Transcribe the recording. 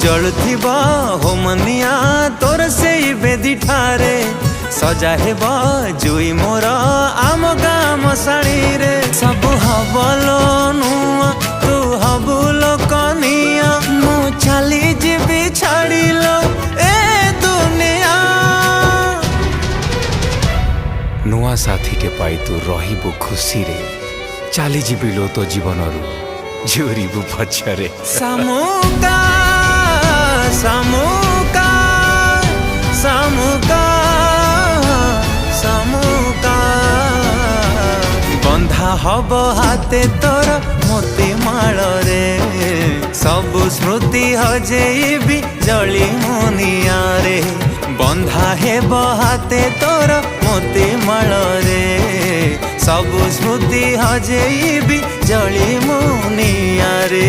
जलुथिबा होमनिया तोर से बेदी ठारे सजा हेबा जुई मोर आम गाम साड़ी रे सब हबलो नुआ तू हबुलो कनिया मु चली जीवी छाड़िलो ए दुनिया। नुआ साथी के पाई तू रहिबु खुशी रे चली जीविलो तो जीवन रु झुरीबु पछरे सामुका सामुका सामुका सामुका बंधा हब हाथे तोर मोती माल रे सबु स्मृति हजेबी जली मुनिया रे बंधा हेब हाथे तोर मोती माल रे सबु स्मृति हजेबी जली मुनिया रे।